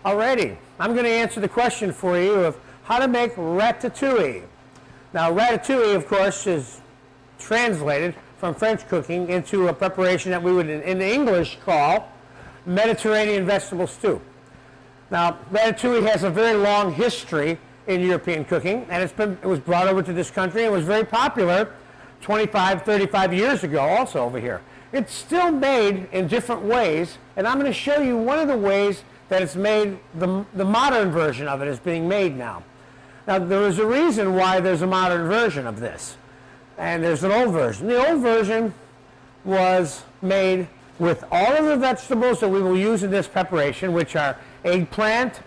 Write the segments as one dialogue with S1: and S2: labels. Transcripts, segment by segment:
S1: Alrighty, I'm going to answer the question for you of how to make ratatouille. Now, ratatouille, of course, is translated from French cooking into a preparation that we would in English call Mediterranean vegetable stew. Now, ratatouille has a very long history in European cooking, and it was brought over to this country and was very popular 25, 35 years ago also over here. It's still made in different ways, and I'm going to show you one of the ways that it's made, the modern version of it is being made now. Now, there is a reason why there's a modern version of this, and there's an old version. The old version was made with all of the vegetables that we will use in this preparation, which are eggplant,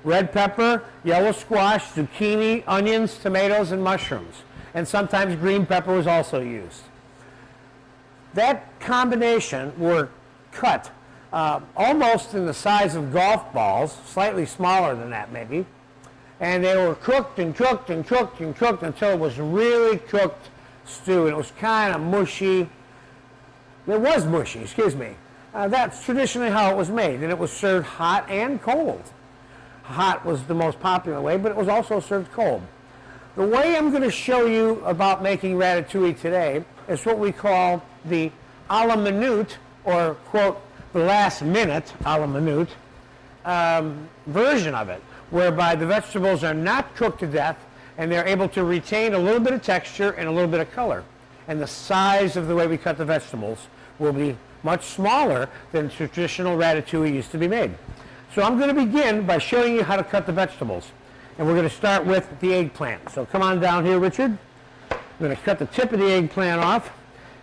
S1: red pepper, yellow squash, zucchini, onions, tomatoes, and mushrooms. And sometimes green pepper was also used. That combination were cut almost in the size of golf balls, slightly smaller than that maybe, and they were cooked and cooked and cooked and cooked until it was really cooked stew, and it was kind of mushy. It was mushy, excuse me. That's traditionally how it was made, and it was served hot and cold. Hot was the most popular way, but it was also served cold. The way I'm going to show you about making ratatouille today is what we call the a la minute, or quote, the last minute a la minute version of it, whereby the vegetables are not cooked to death and they're able to retain a little bit of texture and a little bit of color. And the size of the way we cut the vegetables will be much smaller than traditional ratatouille used to be made. So I'm going to begin by showing you how to cut the vegetables. And we're going to start with the eggplant. So come on down here, Richard. I'm going to cut the tip of the eggplant off.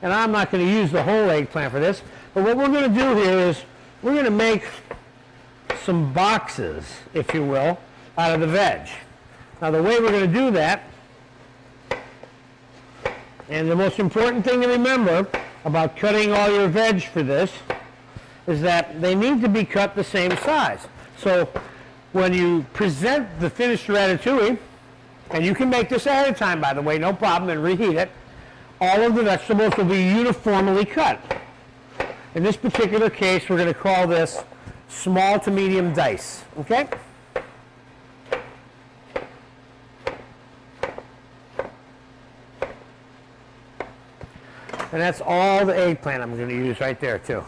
S1: And I'm not going to use the whole eggplant for this. But what we're going to do here is we're going to make some boxes, if you will, out of the veg. Now the way we're going to do that, and the most important thing to remember about cutting all your veg for this, is that they need to be cut the same size. So when you present the finished ratatouille, and you can make this ahead of time, by the way, no problem, and reheat it, all of the vegetables will be uniformly cut. In this particular case, we're going to call this small to medium dice, okay? And that's all the eggplant I'm going to use right there, too.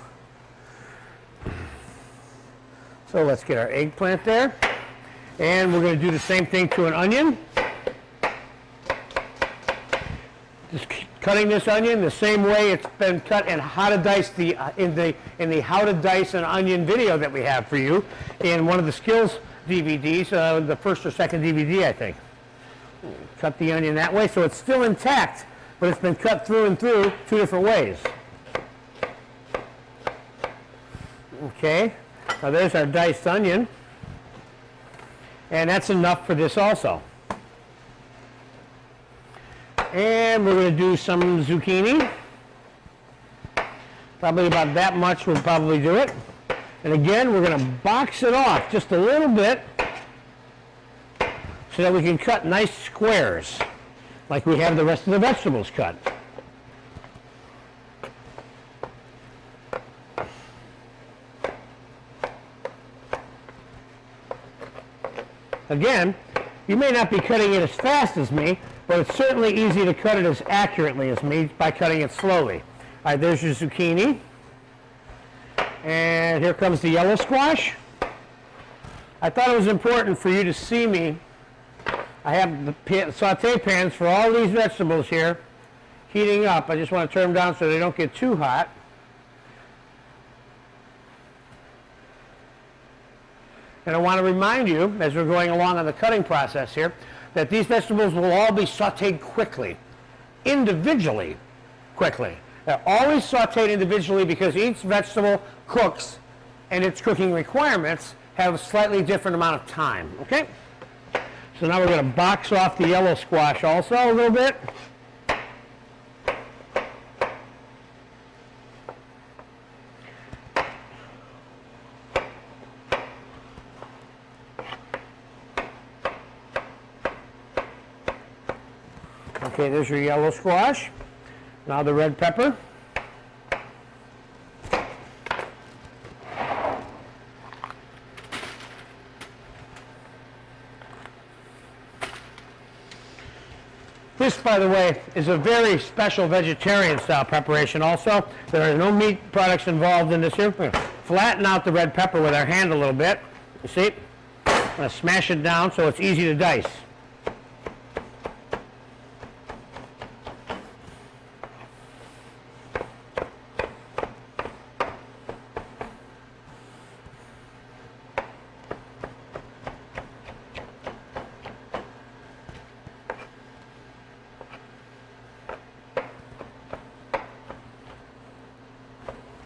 S1: So let's get our eggplant there. And we're going to do the same thing to an onion. Just cutting this onion the same way it's been cut in how to dice in the how to dice an onion video that we have for you in one of the skills DVDs, the first or second DVD, I think. Cut the onion that way so it's still intact, but it's been cut through and through two different ways. Okay, now there's our diced onion, and that's enough for this also. And we're going to do some zucchini. Probably about that much will probably do it. And again, we're going to box it off just a little bit so that we can cut nice squares like we have the rest of the vegetables cut. Again, you may not be cutting it as fast as me, but it's certainly easy to cut it as accurately as me by cutting it slowly. All right, there's your zucchini. And here comes the yellow squash. I thought it was important for you to see me. I have the saute pans for all these vegetables here heating up. I just want to turn them down so they don't get too hot. And I want to remind you, as we're going along on the cutting process here, that these vegetables will all be sauteed quickly, individually quickly. They're always sauteed individually because each vegetable cooks and its cooking requirements have a slightly different amount of time, okay? So now we're going to box off the yellow squash also a little bit. Okay, there's your yellow squash. Now the red pepper. This, by the way, is a very special vegetarian style preparation also. There are no meat products involved in this here. We're going to flatten out the red pepper with our hand a little bit. You see? I'm going to smash it down so it's easy to dice.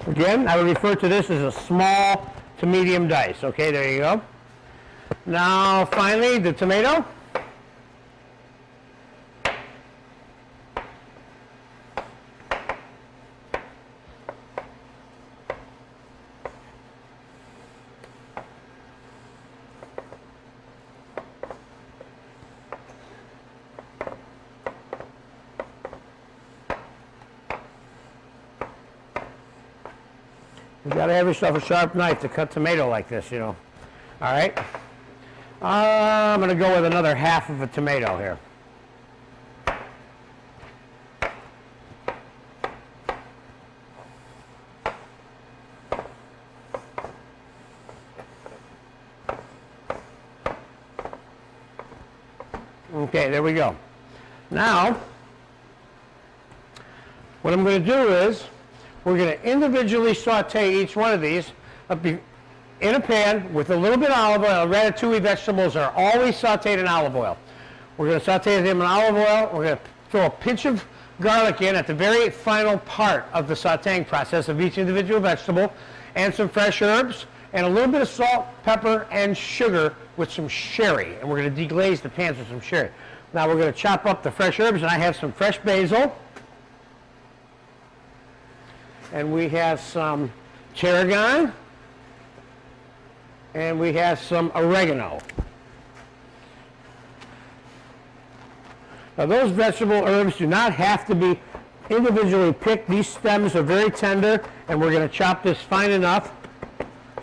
S1: Again, I would refer to this as a small to medium dice. Okay, there you go. Now, finally, the tomato. You gotta have yourself a sharp knife to cut tomato like this, you know. All right. I'm gonna go with another half of a tomato here. Okay, there we go. Now, what I'm going to do is we're going to individually saute each one of these in a pan with a little bit of olive oil. Ratatouille vegetables are always sauteed in olive oil. We're going to saute them in olive oil. We're going to throw a pinch of garlic in at the very final part of the sauteing process of each individual vegetable, and some fresh herbs, and a little bit of salt, pepper, and sugar with some sherry. And we're going to deglaze the pans with some sherry. Now we're going to chop up the fresh herbs, and I have some fresh basil. And we have some tarragon. And we have some oregano. Now those vegetable herbs do not have to be individually picked. These stems are very tender, and we're going to chop this fine enough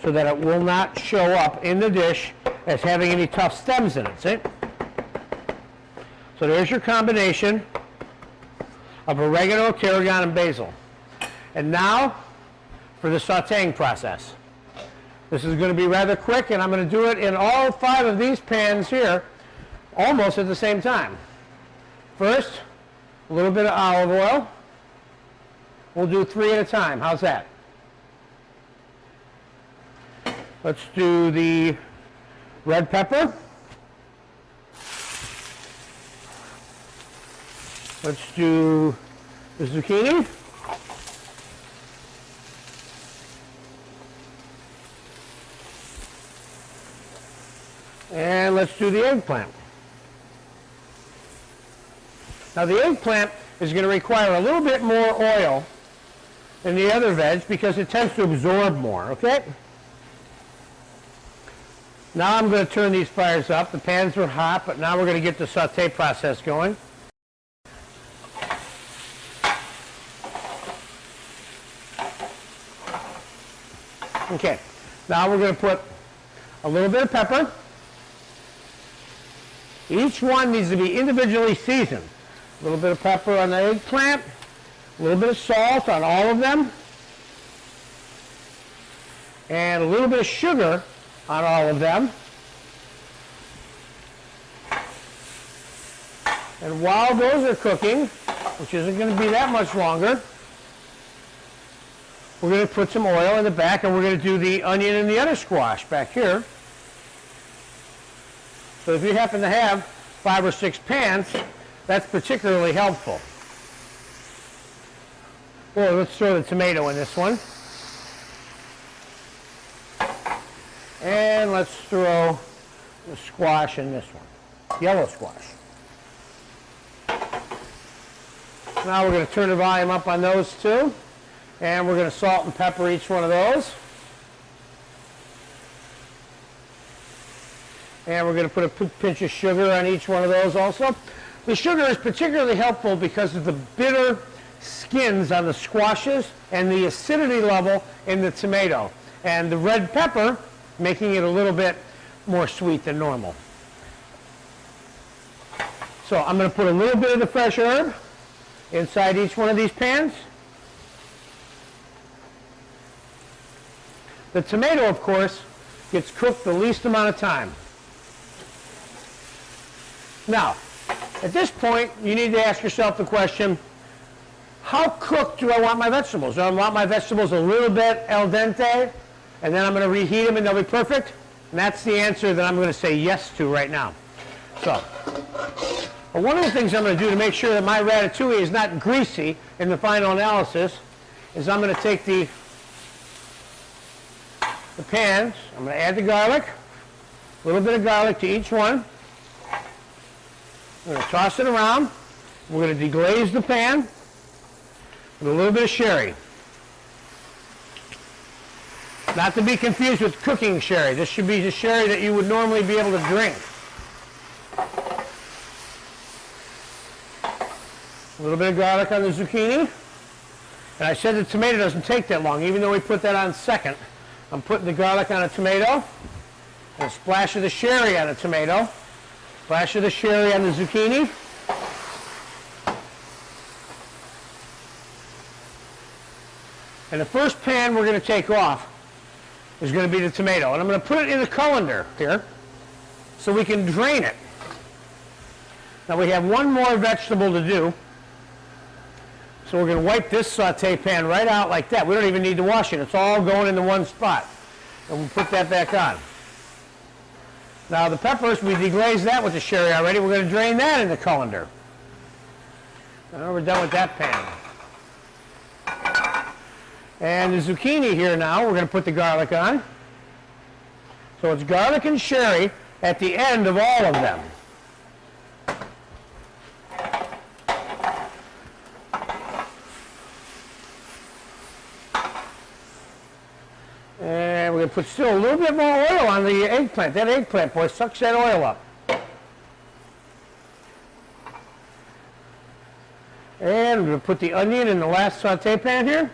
S1: so that it will not show up in the dish as having any tough stems in it, see? So there's your combination of oregano, tarragon, and basil. And now for the sauteing process. This is going to be rather quick, and I'm going to do it in all 5 of these pans here almost at the same time. First, a little bit of olive oil. We'll do 3 at a time. How's that? Let's do the red pepper. Let's do the zucchini. And let's do the eggplant. Now the eggplant is going to require a little bit more oil than the other veg because it tends to absorb more, okay? Now I'm going to turn these fires up. The pans are hot, but now we're going to get the saute process going. Okay, now we're going to put a little bit of pepper. Each one needs to be individually seasoned. A little bit of pepper on the eggplant, a little bit of salt on all of them, and a little bit of sugar on all of them. And while those are cooking, which isn't going to be that much longer, we're going to put some oil in the back, and we're going to do the onion and the other squash back here. So if you happen to have 5 or 6 pans, that's particularly helpful. Well, let's throw the tomato in this one. And let's throw the squash in this one, yellow squash. Now we're going to turn the volume up on those two, and we're going to salt and pepper each one of those. And we're going to put a pinch of sugar on each one of those also. The sugar is particularly helpful because of the bitter skins on the squashes and the acidity level in the tomato. And the red pepper making it a little bit more sweet than normal. So I'm going to put a little bit of the fresh herb inside each one of these pans. The tomato, of course, gets cooked the least amount of time. Now, at this point, you need to ask yourself the question, how cooked do I want my vegetables? Do I want my vegetables a little bit al dente, and then I'm going to reheat them and they'll be perfect? And that's the answer that I'm going to say yes to right now. So, one of the things I'm going to do to make sure that my ratatouille is not greasy in the final analysis is I'm going to take the pans, I'm going to add the garlic, a little bit of garlic to each one. I'm going to toss it around. We're going to deglaze the pan with a little bit of sherry. Not to be confused with cooking sherry. This should be the sherry that you would normally be able to drink. A little bit of garlic on the zucchini. And I said the tomato doesn't take that long, even though we put that on second. I'm putting the garlic on a tomato, and a splash of the sherry on a tomato, splash of the sherry on the zucchini. And the first pan we're going to take off is going to be the tomato. And I'm going to put it in the colander here so we can drain it. Now we have one more vegetable to do. So we're going to wipe this saute pan right out like that. We don't even need to wash it. It's all going into one spot. And we'll put that back on. Now the peppers, we deglazed that with the sherry already. We're going to drain that in the colander. Now we're done with that pan. And the zucchini here now, we're going to put the garlic on. So it's garlic and sherry at the end of all of them. And we're going to put still a little bit more oil on the eggplant. That eggplant, boy, sucks that oil up. And we're going to put the onion in the last saute pan here.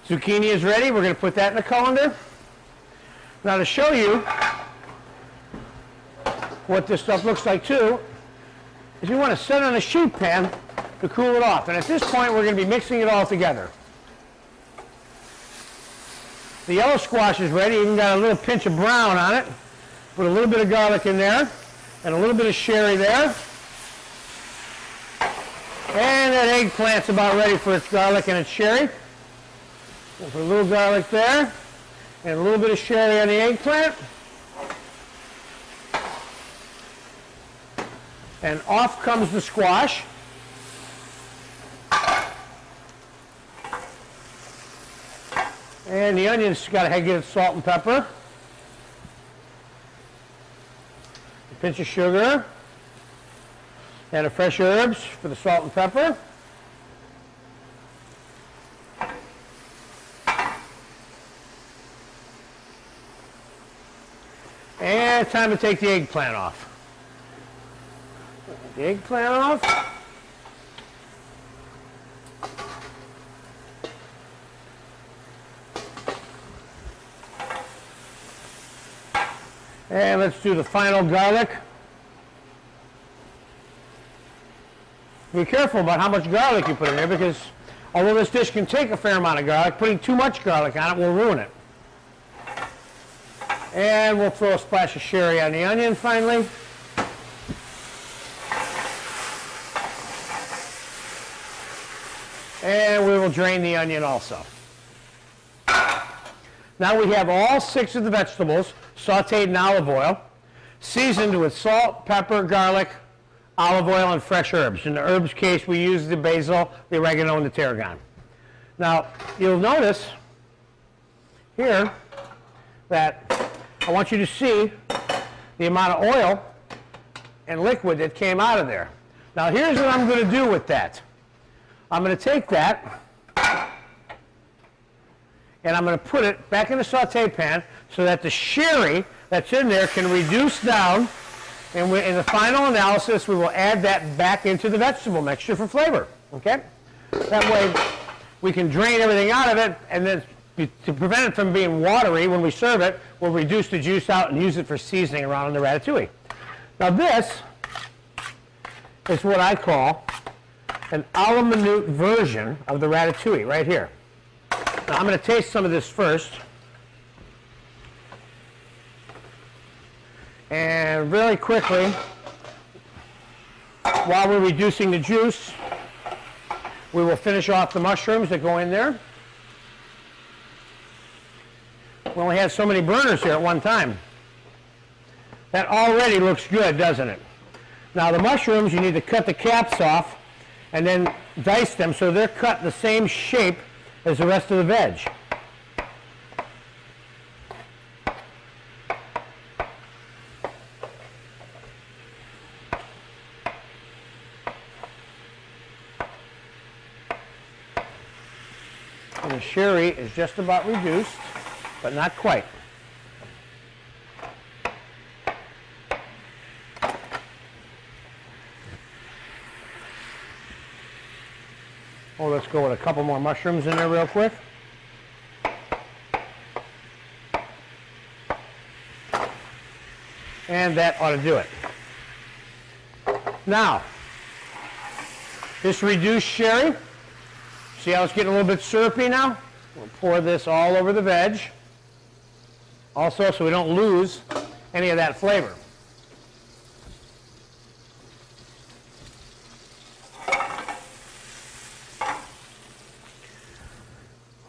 S1: Zucchini is ready. We're going to put that in the colander. Now to show you what this stuff looks like too, is you want to set it on a sheet pan to cool it off. And at this point, we're going to be mixing it all together. The yellow squash is ready. Even got a little pinch of brown on it. Put a little bit of garlic in there, and a little bit of sherry there. And that eggplant's about ready for its garlic and its sherry. We'll put a little garlic there, and a little bit of sherry on the eggplant. And off comes the squash. And the onion's got to get its salt and pepper. A pinch of sugar. And the fresh herbs for the salt and pepper. And time to take the eggplant off. The eggplant off. And let's do the final garlic. Be careful about how much garlic you put in there, because although this dish can take a fair amount of garlic, putting too much garlic on it will ruin it. And we'll throw a splash of sherry on the onion finally. And we will drain the onion also. Now we have all 6 of the vegetables sautéed in olive oil, seasoned with salt, pepper, garlic, olive oil, and fresh herbs. In the herbs case, we use the basil, the oregano, and the tarragon. Now, you'll notice here that I want you to see the amount of oil and liquid that came out of there. Now, here's what I'm going to do with that. I'm going to take that and I'm going to put it back in the saute pan so that the sherry that's in there can reduce down, and in the final analysis we will add that back into the vegetable mixture for flavor. Okay? That way we can drain everything out of it and then to prevent it from being watery when we serve it, we'll reduce the juice out and use it for seasoning around in the ratatouille. Now this is what I call an a la minute version of the ratatouille right here. Now I'm going to taste some of this first. And really quickly, while we're reducing the juice, we will finish off the mushrooms that go in there. We only have so many burners here at one time. That already looks good, doesn't it? Now the mushrooms, you need to cut the caps off and then dice them so they're cut the same shape as the rest of the veg. And the sherry is just about reduced, but not quite. Oh, let's go with a couple more mushrooms in there real quick. And that ought to do it. Now, this reduced sherry, see how it's getting a little bit syrupy now? We'll pour this all over the veg. Also, so we don't lose any of that flavor.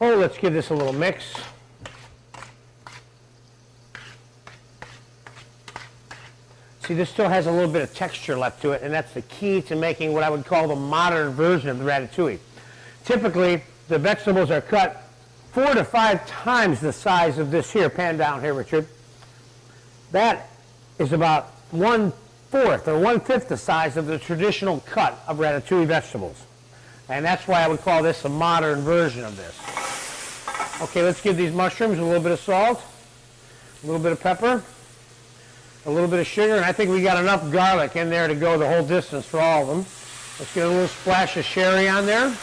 S1: Oh, let's give this a little mix. See, this still has a little bit of texture left to it, and that's the key to making what I would call the modern version of the ratatouille. Typically, the vegetables are cut 4 to 5 times the size of this here, pan down here, Richard. That is about 1/4 or 1/5 the size of the traditional cut of ratatouille vegetables. And that's why I would call this a modern version of this. Okay, let's give these mushrooms a little bit of salt, a little bit of pepper, a little bit of sugar, and I think we got enough garlic in there to go the whole distance for all of them. Let's get a little splash of sherry on there.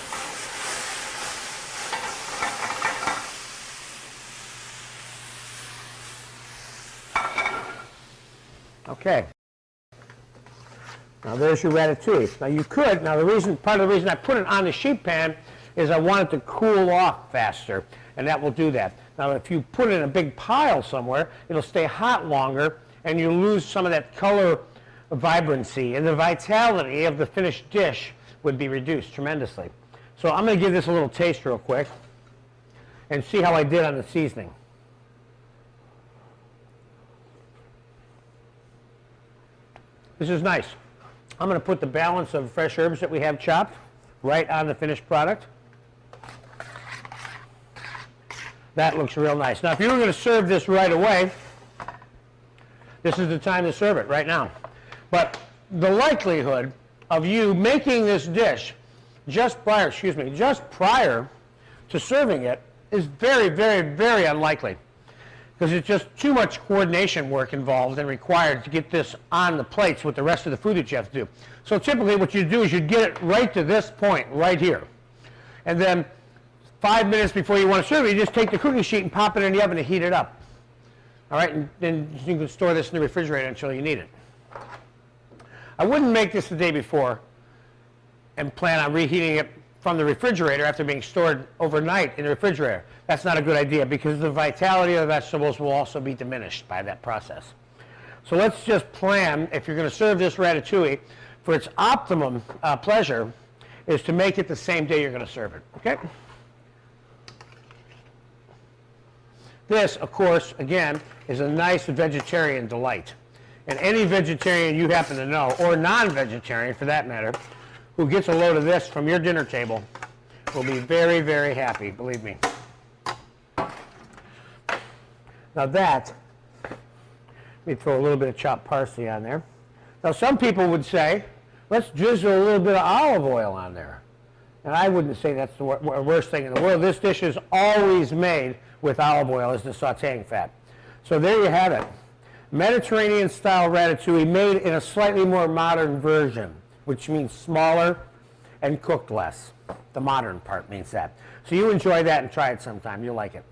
S1: Okay. Now there's your ratatouille. Now you could, now part of the reason I put it on the sheet pan is I want it to cool off faster, and that will do that. Now if you put it in a big pile somewhere, it'll stay hot longer, and you lose some of that color vibrancy, and the vitality of the finished dish would be reduced tremendously. So I'm going to give this a little taste real quick and see how I did on the seasoning. This is nice. I'm going to put the balance of fresh herbs that we have chopped right on the finished product. That looks real nice. Now if you were going to serve this right away, this is the time to serve it, right now. But the likelihood of you making this dish just prior to serving it is very, very, very unlikely, because it's just too much coordination work involved and required to get this on the plates with the rest of the food that you have to do. So typically what you do is you get it right to this point, right here. And then 5 minutes before you want to serve it, you just take the cooking sheet and pop it in the oven to heat it up. All right, and then you can store this in the refrigerator until you need it. I wouldn't make this the day before and plan on reheating it from the refrigerator after being stored overnight in the refrigerator. That's not a good idea, because the vitality of the vegetables will also be diminished by that process. So let's just plan, if you're going to serve this ratatouille, for its optimum pleasure is to make it the same day you're going to serve it, okay? This, of course, again, is a nice vegetarian delight. And any vegetarian you happen to know, or non-vegetarian for that matter, who gets a load of this from your dinner table will be very, very happy, believe me. Now that, let me throw a little bit of chopped parsley on there. Now some people would say, let's drizzle a little bit of olive oil on there. And I wouldn't say that's the worst thing in the world. This dish is always made with olive oil as the sautéing fat. So there you have it. Mediterranean-style ratatouille made in a slightly more modern version, which means smaller and cooked less. The modern part means that. So you enjoy that and try it sometime. You'll like it.